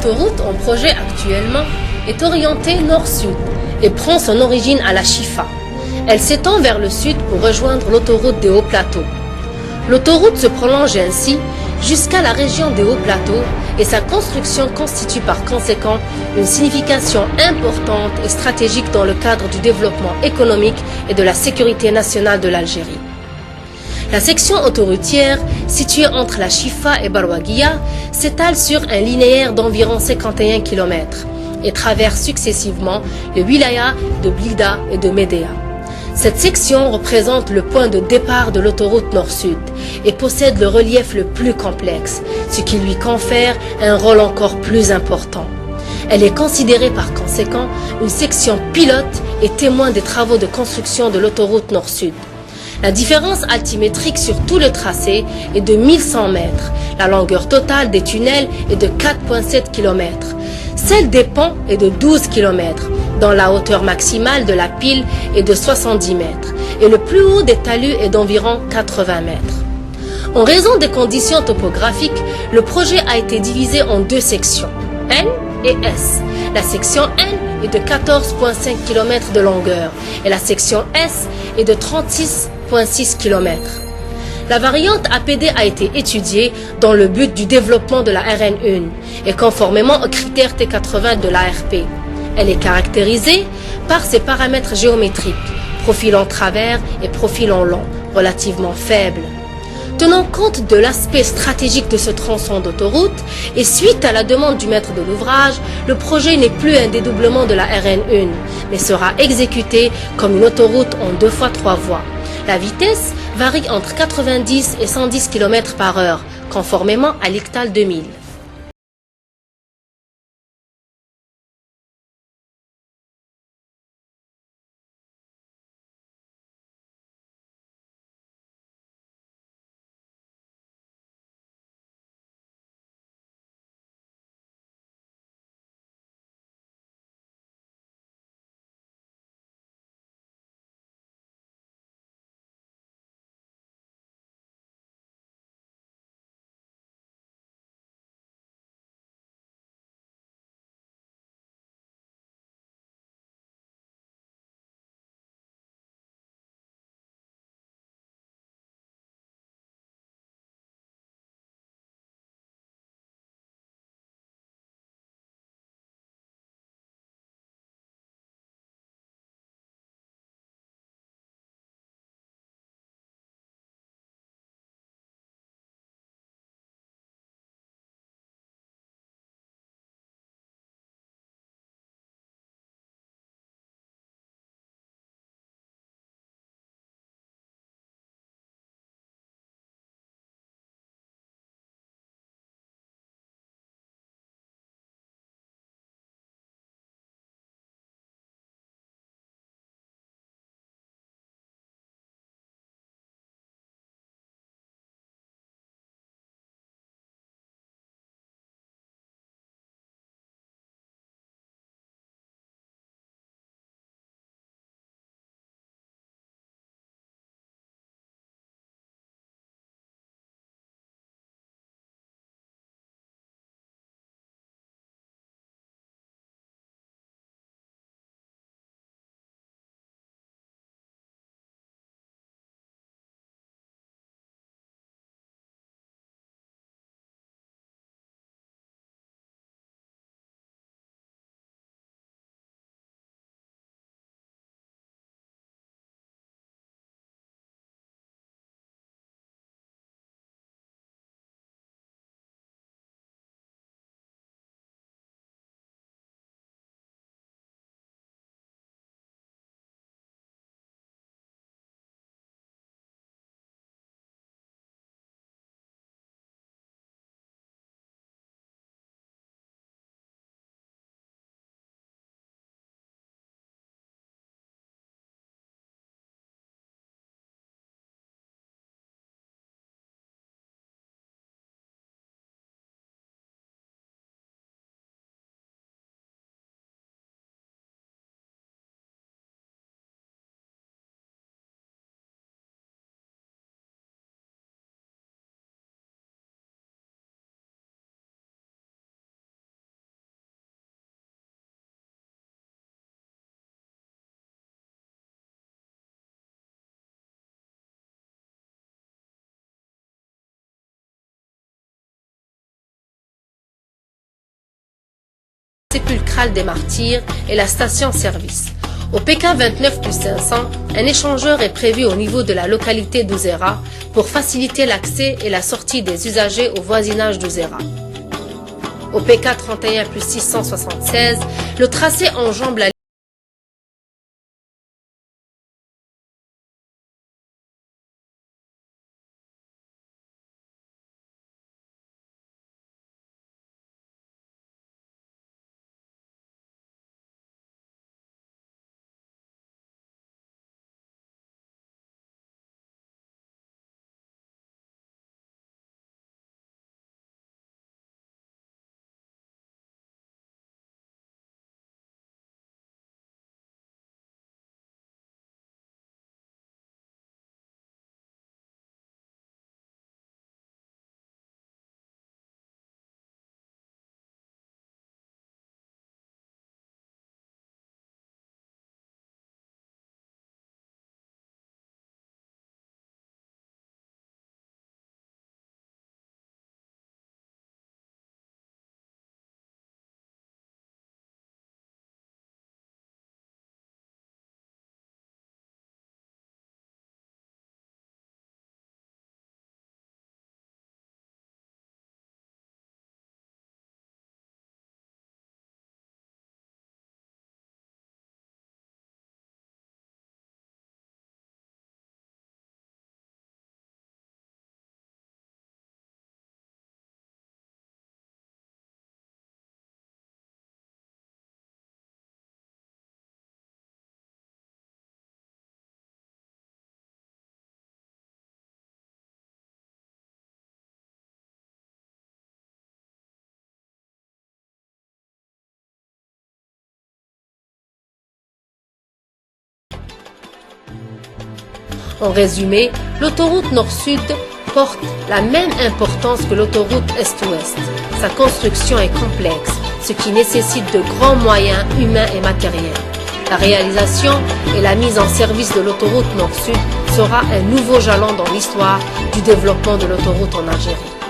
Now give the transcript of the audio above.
L'autoroute en projet actuellement est orientée nord-sud et prend son origine à la Chifa. Elle s'étend vers le sud pour rejoindre l'autoroute des Hauts Plateaux. L'autoroute se prolonge ainsi jusqu'à la région des Hauts Plateaux et sa construction constitue par conséquent une signification importante et stratégique dans le cadre du développement économique et de la sécurité nationale de l'Algérie. La section autoroutière, située entre la Chifa et Barwaguia, s'étale sur un linéaire d'environ 51 km et traverse successivement les wilayas de Blida et de Médéa. Cette section représente le point de départ de l'autoroute nord-sud et possède le relief le plus complexe, ce qui lui confère un rôle encore plus important. Elle est considérée par conséquent une section pilote et témoin des travaux de construction de l'autoroute nord-sud. La différence altimétrique sur tout le tracé est de 1100 mètres. La longueur totale des tunnels est de 4,7 km. Celle des ponts est de 12 km, dont la hauteur maximale de la pile est de 70 mètres et le plus haut des talus est d'environ 80 mètres. En raison des conditions topographiques, le projet a été divisé en deux sections, N et S. La section N est de 14,5 km de longueur et la section S est de 36,6 km. La variante APD a été étudiée dans le but du développement de la RN1 et conformément aux critères T80 de l'ARP. Elle est caractérisée par ses paramètres géométriques, profil en travers et profil en long, relativement faibles. Tenant compte de l'aspect stratégique de ce tronçon d'autoroute et suite à la demande du maître de l'ouvrage, le projet n'est plus un dédoublement de la RN1, mais sera exécuté comme une autoroute en 2 fois 3 voies. La vitesse varie entre 90 et 110 km/h, conformément à l'ICTAL 2000. sépulcrale des martyrs et la station-service. Au PK 29+500, un échangeur est prévu au niveau de la localité d'Ouzera pour faciliter l'accès et la sortie des usagers au voisinage d'Ouzera. Au PK 31+676, le tracé enjambe la En résumé, l'autoroute Nord-Sud porte la même importance que l'autoroute Est-Ouest. Sa construction est complexe, ce qui nécessite de grands moyens humains et matériels. La réalisation et la mise en service de l'autoroute Nord-Sud sera un nouveau jalon dans l'histoire du développement de l'autoroute en Algérie.